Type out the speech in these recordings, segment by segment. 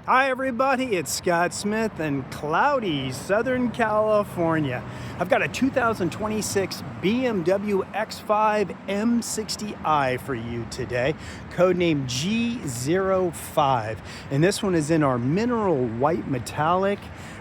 Hi everybody, it's Scott Smith in cloudy Southern California. I've got a 2026 BMW X5 M60i for you today, codenamed G05. And this one is in our mineral white metallic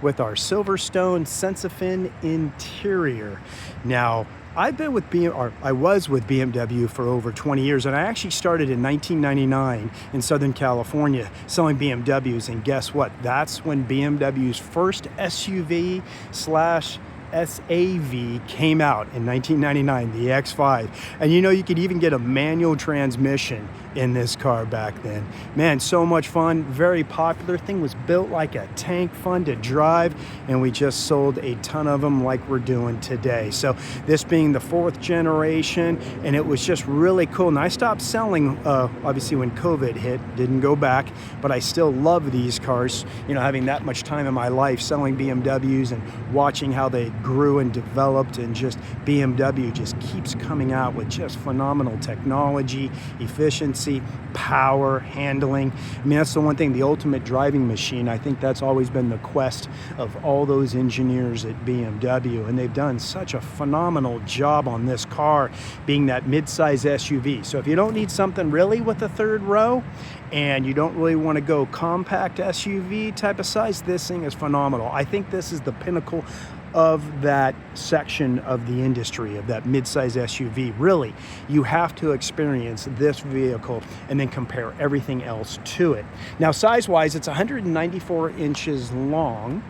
with our Silverstone Sensafin interior. Now, I was with BMW for over 20 years, and I actually started in 1999 in Southern California selling BMWs, and guess what? That's when BMW's first SUV slash SAV came out in 1999, the X5. And you know, you could even get a manual transmission in this car back then. Man, so much fun, very popular. Thing was built like a tank, fun to drive, and we just sold a ton of them like we're doing today. So this being the fourth generation, and it was just really cool. And I stopped selling, obviously when COVID hit, didn't go back, but I still love these cars, you know, having that much time in my life selling BMWs and watching how they grew and developed, and just BMW just keeps coming out with just phenomenal technology, efficiency, power, handling. I mean, that's the one thing, the ultimate driving machine. I think that's always been the quest of all those engineers at BMW, and they've done such a phenomenal job on this car being that mid-size SUV. So if you don't need something really with a third row and you don't really want to go compact SUV type of size, this thing is phenomenal. I think this is the pinnacle of that section of the industry, of that mid-size SUV. Really, you have to experience this vehicle and then compare everything else to it. Now, size-wise, it's 194 inches long,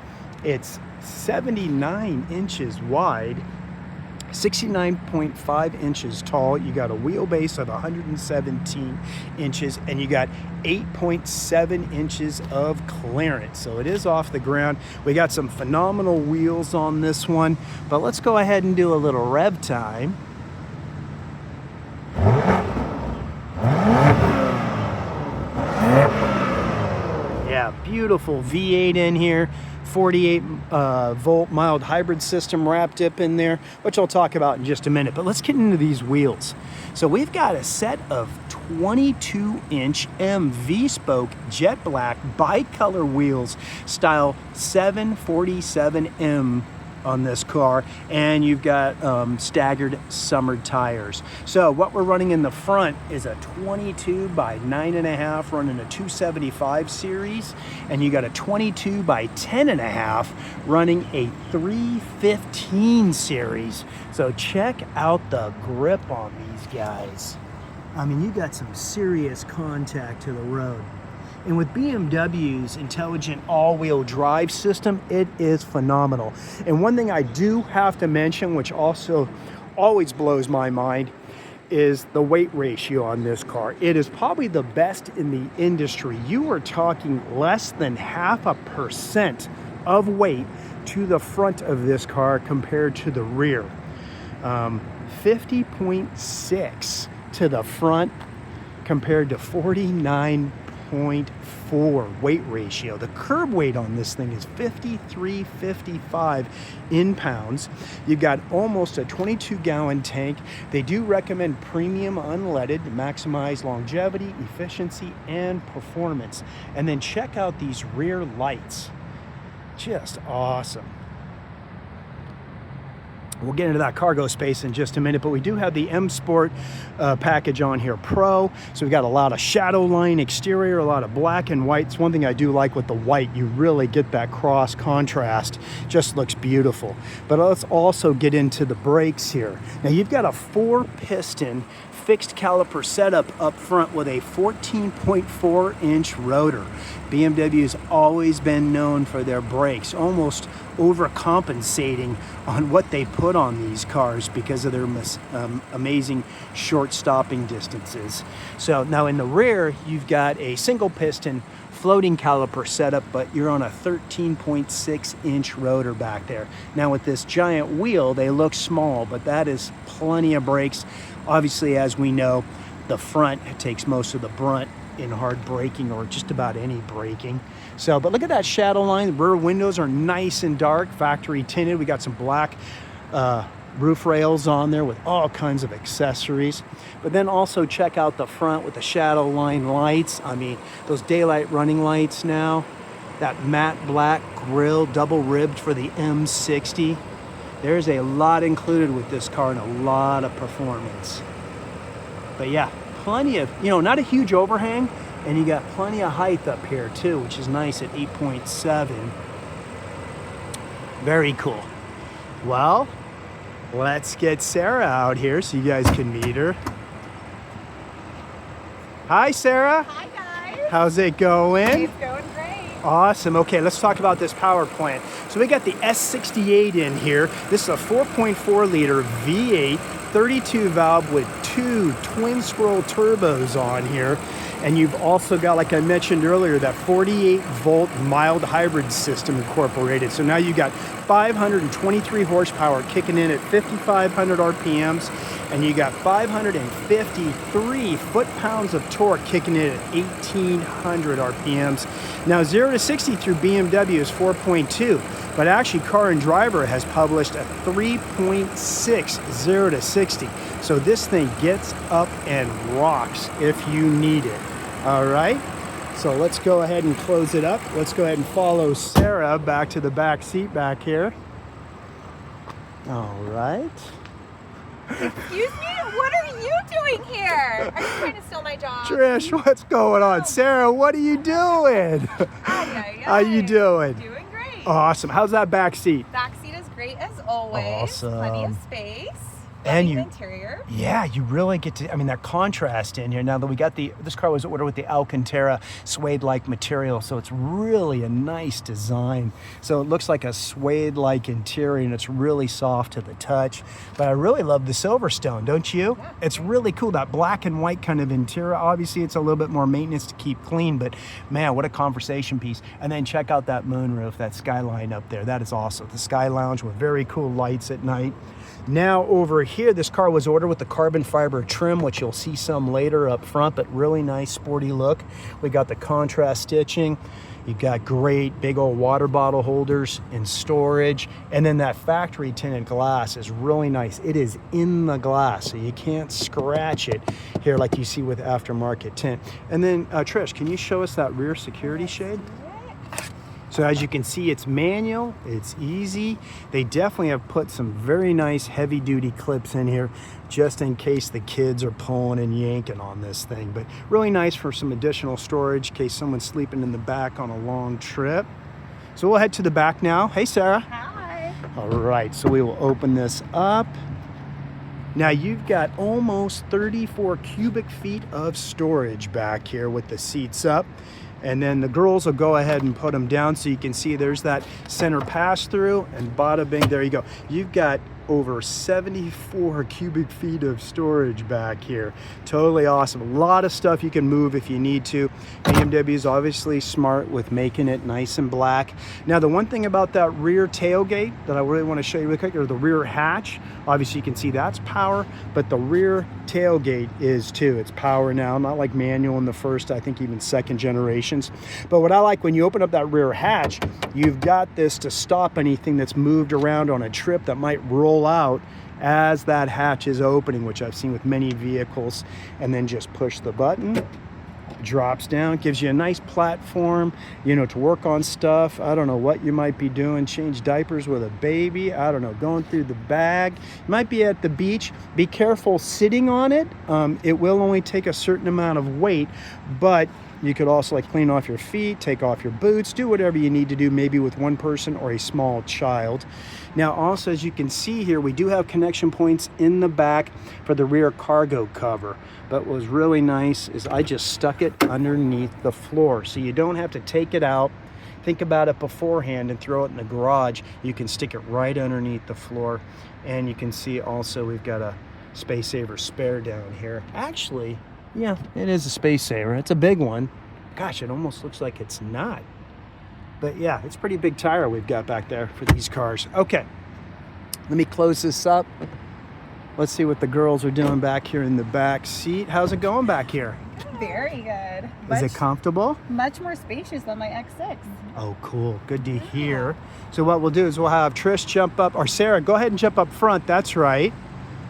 it's 79 inches wide, 69.5 inches tall. You got a wheelbase of 117 inches, and you got 8.7 inches of clearance. So it is off the ground. We got some phenomenal wheels on this one, but let's go ahead and do a little rev time. Yeah, beautiful V8 in here. 48 volt mild hybrid system wrapped up in there, which I'll talk about in just a minute. But let's get into these wheels. So we've got a set of 22-inch M V-spoke jet black bicolor wheels, style 747M on this car, and you've got staggered summer tires. So what we're running in the front is a 22 by 9.5 running a 275 series, and you got a 22 by 10.5 running a 315 series. So check out the grip on these guys. I mean, you got some serious contact to the road. And with BMW's intelligent all-wheel drive system, it is phenomenal. And one thing I do have to mention, which also always blows my mind, is the weight ratio on this car. It is probably the best in the industry. You are talking less than 0.5% of weight to the front of this car compared to the rear. 50.6 to the front compared to 49.4 weight ratio. The curb weight on this thing is 53.55 in pounds. You've got almost a 22-gallon tank. They do recommend premium unleaded to maximize longevity, efficiency, and performance. And then check out these rear lights. Just awesome. We'll get into that cargo space in just a minute, but we do have the M Sport package on here, Pro. So we've got a lot of shadow line exterior, a lot of black and white. It's one thing I do like with the white. You really get that cross contrast. Just looks beautiful. But let's also get into the brakes here. Now you've got a 4-piston fixed caliper setup up front with a 14.4-inch rotor. BMW has always been known for their brakes, almost overcompensating on what they put on these cars because of their amazing short stopping distances. So now in the rear, you've got a single piston floating caliper setup, but you're on a 13.6-inch rotor back there. Now with this giant wheel, they look small, but that is plenty of brakes. Obviously, as we know, the front takes most of the brunt in hard braking or just about any braking. So, but look at that shadow line. The rear windows are nice and dark, factory tinted. We got some black roof rails on there with all kinds of accessories. But then also check out the front with the shadow line lights. I mean, those daylight running lights now, That matte black grille, double ribbed for the M60. There's a lot included with this car and a lot of performance. But yeah, plenty of, not a huge overhang, and you got plenty of height up here too, which is nice at 8.7. Very cool. Well, let's get Sarah out here so you guys can meet her. Hi, Sarah. Hi, guys. How's it going? It's going great. Awesome. Okay, let's talk about this power plant. So we got the S68 in here. This is a 4.4 liter V8, 32 valve with 2 twin scroll turbos on here. And you've also got, like I mentioned earlier, that 48 volt mild hybrid system incorporated. So now you got 523 horsepower kicking in at 5,500 RPMs, and you got 553 foot-pounds of torque kicking in at 1,800 RPMs. Now 0 to 60 through BMW is 4.2, but actually Car and Driver has published a 3.6 0 to 60. So this thing gets up and rocks if you need it. All right, so let's go ahead and close it up. Let's go ahead and follow Sarah back to the back seat back here. All right. Excuse me? What are you doing here? Are you trying to steal my job? Trish, what's going on? Sarah, what are you doing? How you doing? Doing great. Awesome. How's that back seat? Back seat is great as always. Awesome. Plenty of space. And Loving you, the interior. yeah, you really get to, that contrast in here. Now that we got this car was ordered with the Alcantara suede-like material, so it's really a nice design. So it looks like a suede-like interior, and it's really soft to the touch. But I really love the Silverstone, don't you? Yeah. It's really cool, that black and white kind of interior. Obviously, it's a little bit more maintenance to keep clean, but man, what a conversation piece. And then check out that moonroof, that skyline up there. That is awesome. The Sky Lounge with very cool lights at night. Now over here, this car was ordered with the carbon fiber trim, which you'll see some later up front, but really nice sporty look. We got the contrast stitching. You've got great big old water bottle holders and storage. And then that factory tinted glass is really nice. It is in the glass, so you can't scratch it here like you see with aftermarket tint. And then Trish, can you show us that rear security shade? So as you can see, it's manual, it's easy. They definitely have put some very nice heavy duty clips in here just in case the kids are pulling and yanking on this thing. But really nice for some additional storage in case someone's sleeping in the back on a long trip. So we'll head to the back now. Hey, Sarah. Hi. All right, so we will open this up. Now you've got almost 34 cubic feet of storage back here with the seats up. And then the girls will go ahead and put them down so you can see there's that center pass through, and bada bing, there you go. You've got over 74 cubic feet of storage back here. Totally awesome. A lot of stuff you can move if you need to. BMW is obviously smart with making it nice and black. Now the one thing about that rear tailgate that I really want to show you really quick, or the rear hatch, obviously you can see that's power, but the rear tailgate is too. It's power now, not like manual in the first, I think even second generations. But what I like, when you open up that rear hatch, you've got this to stop anything that's moved around on a trip that might roll out as that hatch is opening, which I've seen with many vehicles. And then just push the button, drops down, gives you a nice platform, to work on stuff. I don't know what you might be doing, change diapers with a baby, I don't know, going through the bag. You might be at the beach. Be careful sitting on it. It will only take a certain amount of weight, but you could also clean off your feet, take off your boots, do whatever you need to do, maybe with one person or a small child. Now also, as you can see here, we do have connection points in the back for the rear cargo cover. But what was really nice is I just stuck it underneath the floor, so you don't have to take it out, think about it beforehand and throw it in the garage. You can stick it right underneath the floor. And you can see also we've got a space saver spare down here. Actually, yeah, it is a space saver. It's a big one. Gosh, it almost looks like it's not. But yeah, it's a pretty big tire we've got back there for these cars. Okay, let me close this up. Let's see what the girls are doing back here in the back seat. How's it going back here? Very good. Is it comfortable? Much more spacious than my X6. Oh, cool. Good to hear. So what we'll do is we'll have Trish jump up, or Sarah, go ahead and jump up front. That's right.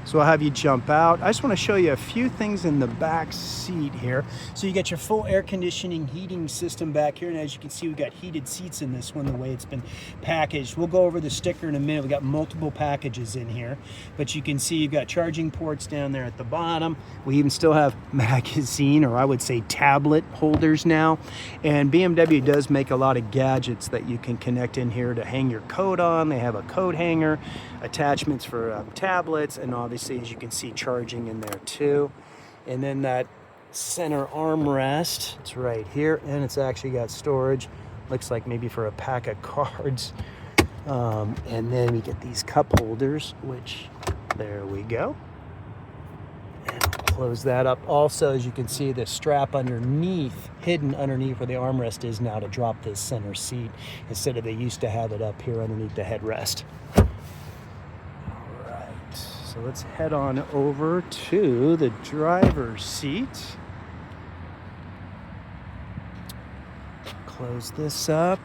So I'll have you jump out. I just want to show you a few things in the back seat here. So you got your full air conditioning heating system back here, and as you can see, we've got heated seats in this one, the way it's been packaged. We'll go over the sticker in a minute. We've got multiple packages in here, but you can see you've got charging ports down there at the bottom. We even still have magazine, or I would say tablet holders now. And BMW does make a lot of gadgets that you can connect in here to hang your coat on. They have a coat hanger, attachments for tablets, and obviously, as you can see, charging in there too. And then that center armrest, it's right here, and it's actually got storage. Looks like maybe for a pack of cards. And then we get these cup holders, which, there we go. And I'll close that up. Also, as you can see, the strap underneath, hidden underneath where the armrest is now to drop this center seat, instead of they used to have it up here underneath the headrest. So let's head on over to the driver's seat. Close this up.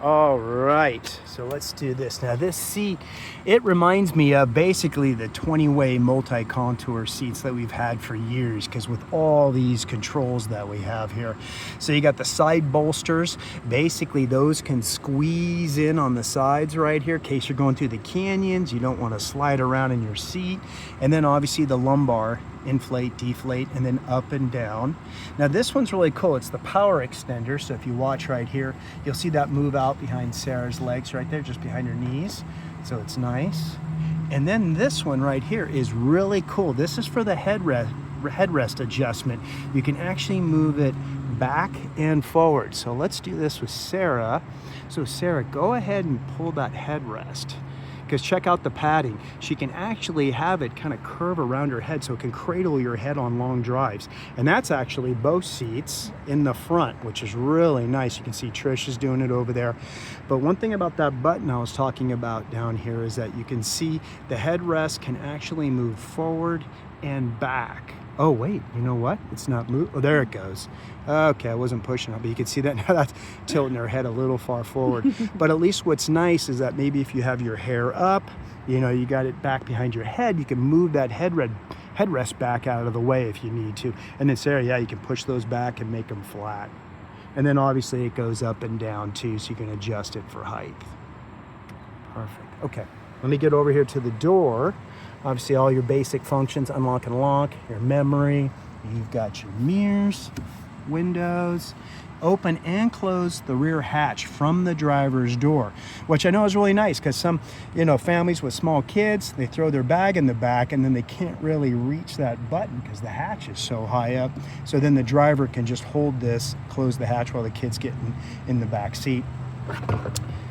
All right, so let's do this. Now this seat, it reminds me of basically the 20-way multi-contour seats that we've had for years, because with all these controls that we have here. So you got the side bolsters. Basically those can squeeze in on the sides right here in case you're going through the canyons. You don't want to slide around in your seat. And then obviously the lumbar, inflate, deflate, and then up and down. Now this one's really cool. It's the power extender. So if you watch right here, you'll see that move out behind Sarah's legs right there, just behind her knees. So it's nice. And then this one right here is really cool. This is for the headrest adjustment. You can actually move it back and forward. So let's do this with Sarah. So Sarah, go ahead and pull that headrest. Because check out the padding. She can actually have it kind of curve around her head so it can cradle your head on long drives. And that's actually both seats in the front, which is really nice. You can see Trish is doing it over there. But one thing about that button I was talking about down here is that you can see the headrest can actually move forward and back. Oh wait, you know what? It's not moving. Oh, there it goes. Okay, I wasn't pushing it, but you can see that now that's tilting her head a little far forward. But at least what's nice is that maybe if you have your hair up, you know, you got it back behind your head, you can move that headrest back out of the way if you need to. And this area, yeah, you can push those back and make them flat. And then obviously it goes up and down too, so you can adjust it for height. Perfect. Okay, let me get over here to the door. Obviously all your basic functions, unlock and lock, your memory, you've got your mirrors, windows, open and close the rear hatch from the driver's door, which I know is really nice because some, you know, families with small kids, they throw their bag in the back and then they can't really reach that button because the hatch is so high up. So then the driver can just hold this, close the hatch while the kids get in the back seat.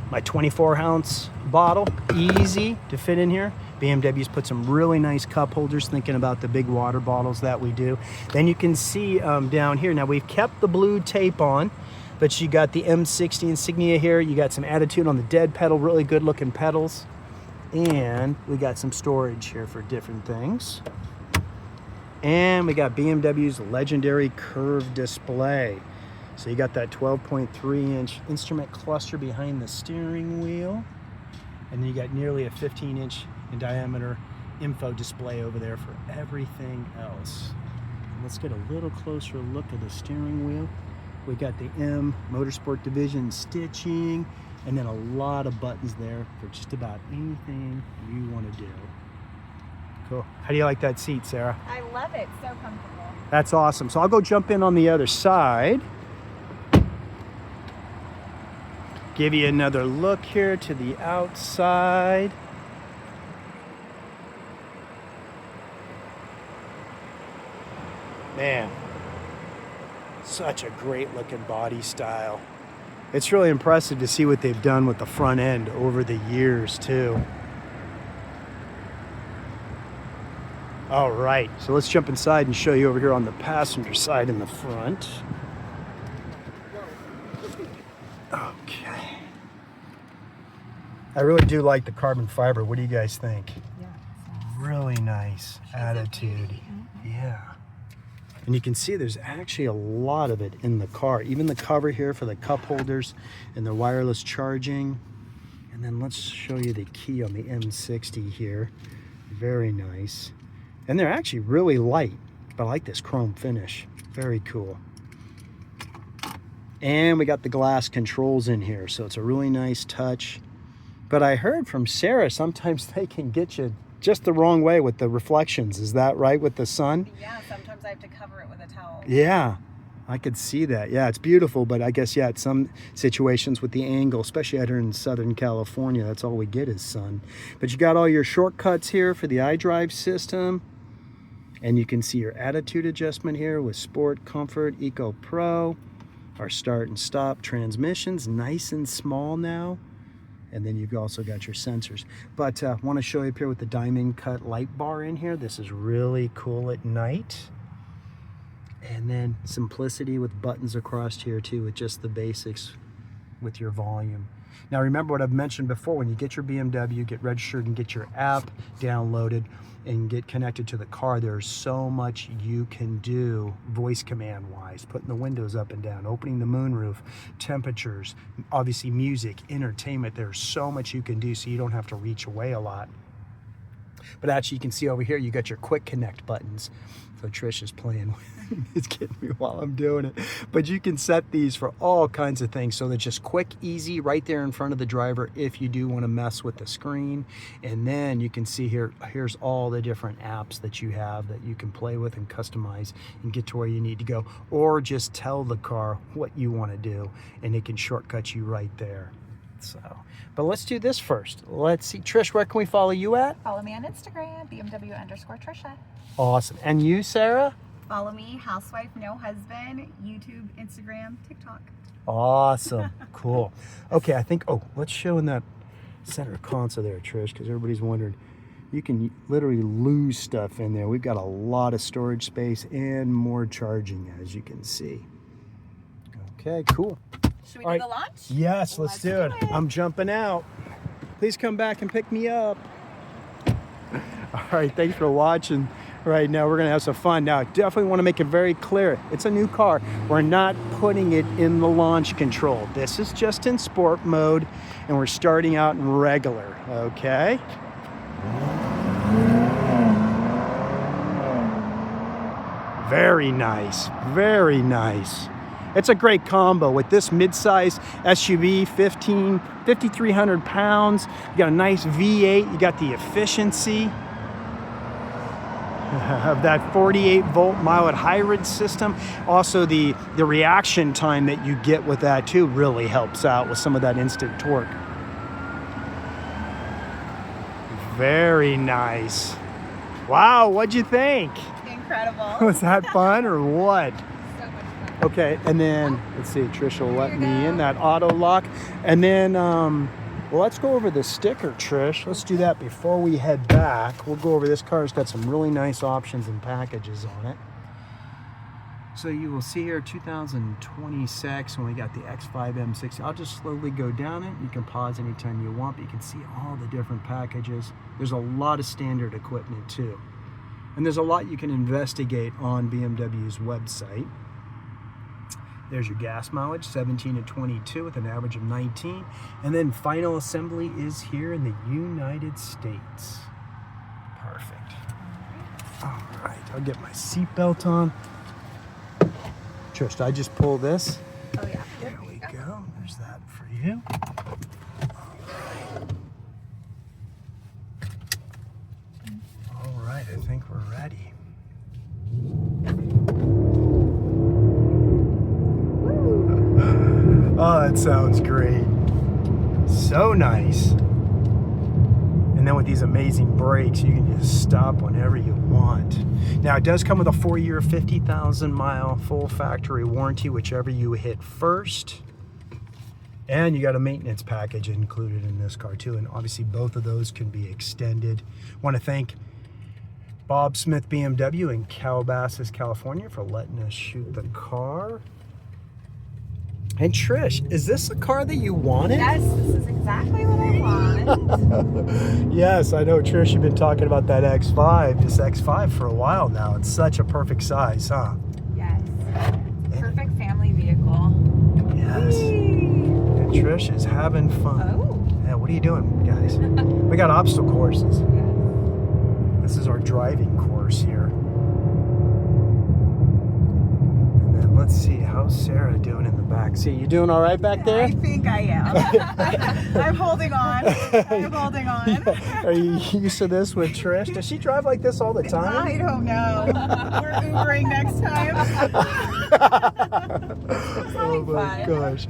My 24-ounce bottle, easy to fit in here. BMW's put some really nice cup holders, thinking about the big water bottles that we do. Then you can see down here, now we've kept the blue tape on, but you got the M60 insignia here. You got some attitude on the dead pedal, really good looking pedals. And we got some storage here for different things. And we got BMW's legendary curved display. So you got that 12.3-inch instrument cluster behind the steering wheel. And then you got nearly a 15-inch in diameter info display over there for everything else. And let's get a little closer look at the steering wheel. We got the M Motorsport Division stitching, and then a lot of buttons there for just about anything you want to do. Cool. How do you like that seat, Sarah? I love it. So comfortable. That's awesome. So I'll go jump in on the other side. Give you another look here to the outside. Man, such a great looking body style. It's really impressive to see what they've done with the front end over the years too. All right, so let's jump inside and show you over here on the passenger side in the front. Okay. I really do like the carbon fiber. What do you guys think? Yeah. Really nice attitude. Yeah. And you can see there's actually a lot of it in the car. Even the cover here for the cup holders and the wireless charging. And then let's show you the key on the M60 here. Very nice. And they're actually really light, but I like this chrome finish. Very cool. And we got the glass controls in here, so it's a really nice touch. But I heard from Sarah, sometimes they can get you just the wrong way with the reflections. Is that right, with the sun? Yeah, sometimes I have to cover it with a towel. Yeah, I could see that. Yeah, it's beautiful, but I guess, yeah, at some situations with the angle, especially out here in Southern California, that's all we get is sun. But you got all your shortcuts here for the iDrive system. And you can see your attitude adjustment here with Sport, Comfort, Eco Pro. Our start and stop transmissions, nice and small now. And then you've also got your sensors. But I want to show you up here with the diamond cut light bar in here. This is really cool at night. And then simplicity with buttons across here too, with just the basics with your volume. Now remember what I've mentioned before, when you get your BMW, get registered and get your app downloaded and get connected to the car, there's so much you can do voice command wise, putting the windows up and down, opening the moonroof, temperatures, obviously music, entertainment. There's so much you can do so you don't have to reach away a lot. But actually you can see over here, you got your quick connect buttons. So Trish is playing with it's getting me while I'm doing it. But you can set these for all kinds of things. So they're just quick, easy, right there in front of the driver if you do want to mess with the screen. And then you can see here, here's all the different apps that you have that you can play with and customize and get to where you need to go. Or just tell the car what you want to do and it can shortcut you right there. So, but let's do this first. Let's see. Trish, where can we follow you at? Follow me on Instagram, BMW_Trisha. Awesome. And you, Sarah? Follow me, housewife, no husband, YouTube, Instagram, TikTok. Awesome. Cool. Okay, I think, let's show in that center console there, Trish, because everybody's wondering. You can literally lose stuff in there. We've got a lot of storage space and more charging, as you can see. Okay, cool. Should we do the launch? Yes, let's do it. I'm jumping out. Please come back and pick me up. All right, thanks for watching. Right now, we're gonna have some fun. Now, I definitely wanna make it very clear. It's a new car. We're not putting it in the launch control. This is just in sport mode, and we're starting out in regular, okay? Very nice, very nice. It's a great combo with this midsize SUV, 5,300 pounds. You got a nice V8, you got the efficiency of that 48-volt mild hybrid system. Also, the reaction time that you get with that too really helps out with some of that instant torque. Very nice. Wow, what'd you think? Incredible. Was that fun or what? So much fun. Okay, and then, let's see, Trish will let me in, that auto lock. And then, well, let's go over the sticker, Trish. Let's do that before we head back. We'll go over this car. It's got some really nice options and packages on it. So you will see here 2026 when we got the X5 M60. I'll just slowly go down it. You can pause anytime you want, but you can see all the different packages. There's a lot of standard equipment too. And there's a lot you can investigate on BMW's website. There's your gas mileage, 17 to 22 with an average of 19. And then final assembly is here in the United States. Perfect. All right, I'll get my seatbelt on. Trish, did I just pull this? Oh yeah. There we go. There's that for you. All right, I think we're ready. Oh, that sounds great. So nice. And then with these amazing brakes, you can just stop whenever you want. Now, it does come with a 4-year, 50,000-mile full factory warranty, whichever you hit first. And you got a maintenance package included in this car too. And obviously both of those can be extended. Want to thank Bob Smith BMW in Calabasas, California for letting us shoot the car. And Trish, is this the car that you wanted? Yes, this is exactly what I want. Yes, I know, Trish, you've been talking about that X5, this X5 for a while now. It's such a perfect size, huh? Yes. Perfect family vehicle. Yes. And Trish is having fun. Oh. Yeah, what are you doing, guys? We got obstacle courses. This is our driving course here. And then let's see, how's Sarah doing in the back? See, you doing all right back there? I think I am. I'm holding on. I'm holding on. Are you used to this with Trish? Does she drive like this all the time? I don't know. We're Ubering next time. Oh my gosh.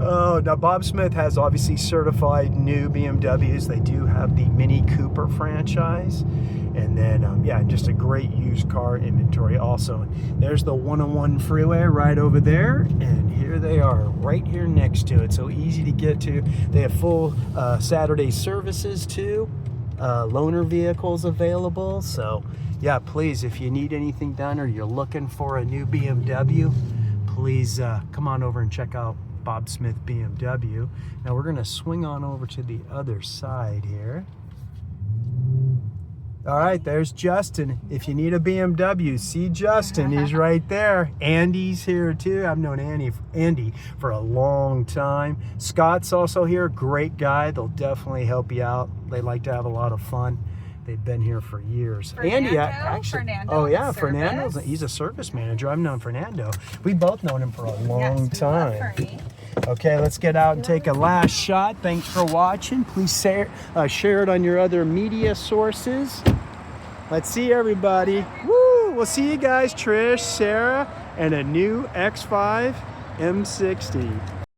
Oh, now Bob Smith has obviously certified new BMWs. They do have the Mini Cooper franchise. And then, yeah, just a great used car inventory also. There's the 101 freeway right over there. And here they are right here next to it. So easy to get to. They have full Saturday services too. Loaner vehicles available. So, yeah, please, if you need anything done or you're looking for a new BMW, please come on over and check out Bob Smith BMW. Now we're going to swing on over to the other side here. All right, there's Justin. If you need a BMW, see Justin. He's right there. Andy's here too. I've known Andy for a long time. Scott's also here. Great guy. They'll definitely help you out. They like to have a lot of fun. They've been here for years. Fernando, actually. Fernando Oh yeah, service. Fernando's. He's a service manager. I've known Fernando. We've both known him for a long time. Okay, let's get out and take a last shot. Thanks for watching. Please share it on your other media sources. Let's see everybody. Woo! We'll see you guys, Trish, Sarah, and a new X5 M60.